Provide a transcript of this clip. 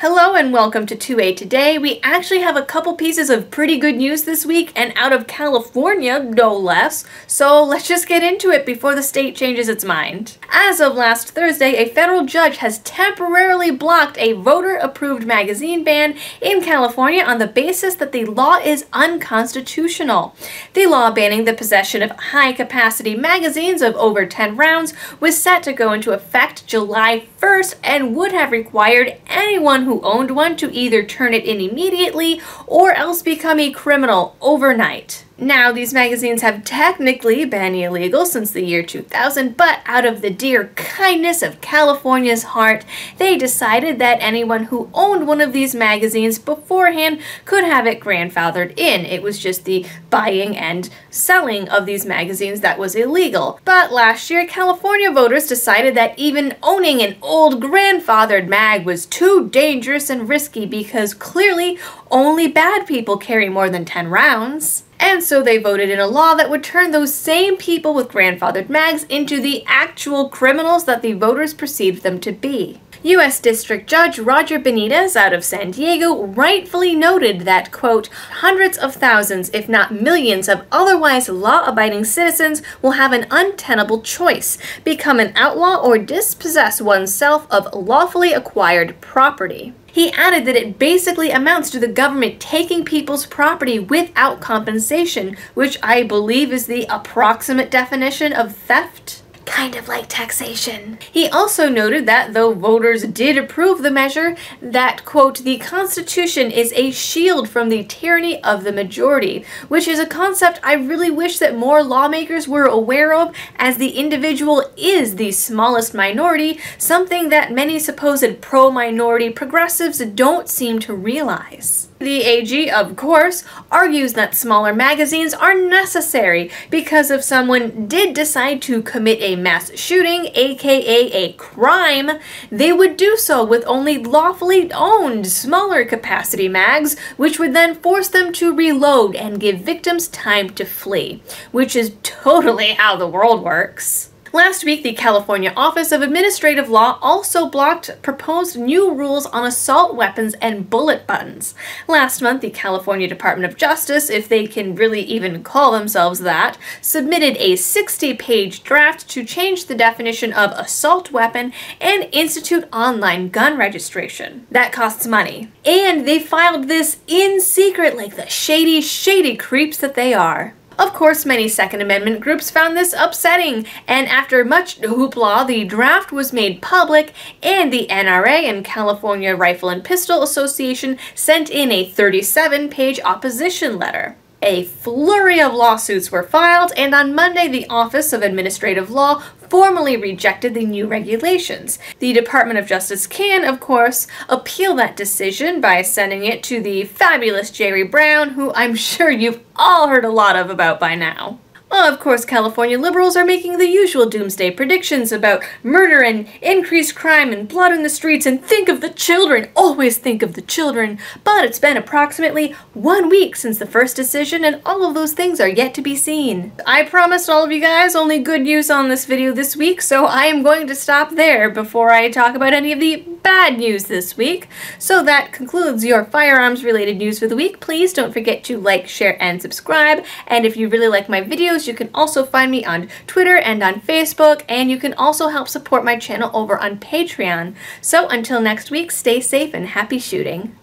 Hello and welcome to 2A Today. We actually have a couple pieces of pretty good news this week, and out of California, no less. So let's just get into it before the state changes its mind. As of last Thursday, a federal judge has temporarily blocked a voter-approved magazine ban in California on the basis that the law is unconstitutional. The law banning the possession of high-capacity magazines of over 10 rounds was set to go into effect July 1st and would have required anyone who owned one to either turn it in immediately or else become a criminal overnight. Now, these magazines have technically been illegal since the year 2000, but out of the dear kindness of California's heart, they decided that anyone who owned one of these magazines beforehand could have it grandfathered in. It was just the buying and selling of these magazines that was illegal. But last year, California voters decided that even owning an old grandfathered mag was too dangerous and risky because clearly only bad people carry more than 10 rounds. And so they voted in a law that would turn those same people with grandfathered mags into the actual criminals that the voters perceived them to be. U.S. District Judge Roger Benitez out of San Diego rightfully noted that, quote, hundreds of thousands, if not millions, of otherwise law-abiding citizens will have an untenable choice: become an outlaw or dispossess oneself of lawfully acquired property. He added that it basically amounts to the government taking people's property without compensation, which I believe is the approximate definition of theft. Kind of like taxation. He also noted that though voters did approve the measure, that, quote, the Constitution is a shield from the tyranny of the majority, which is a concept I really wish that more lawmakers were aware of, as the individual is the smallest minority, something that many supposed pro-minority progressives don't seem to realize. The AG, of course, argues that smaller magazines are necessary because if someone did decide to commit a mass shooting, aka a crime, they would do so with only lawfully owned smaller capacity mags, which would then force them to reload and give victims time to flee, which is totally how the world works. Last week, the California Office of Administrative Law also blocked proposed new rules on assault weapons and bullet buttons. Last month, the California Department of Justice, if they can really even call themselves that, submitted a 60-page draft to change the definition of assault weapon and institute online gun registration. That costs money. And they filed this in secret like the shady, shady creeps that they are. Of course, many Second Amendment groups found this upsetting, and after much hoopla, the draft was made public, and the NRA and California Rifle and Pistol Association sent in a 37-page opposition letter. A flurry of lawsuits were filed, and on Monday, the Office of Administrative Law formally rejected the new regulations. The Department of Justice can, of course, appeal that decision by sending it to the fabulous Jerry Brown, who I'm sure you've all heard a lot of about by now. Of course, California liberals are making the usual doomsday predictions about murder and increased crime and blood in the streets, and think of the children, always think of the children. But it's been approximately 1 week since the first decision, and all of those things are yet to be seen. I promised all of you guys only good news on this video this week, so I am going to stop there before I talk about any of the bad news this week. So that concludes your firearms related news for the week. Please don't forget to like, share, and subscribe. And if you really like my videos, you can also find me on Twitter and on Facebook, and you can also help support my channel over on Patreon. So until next week, stay safe and happy shooting.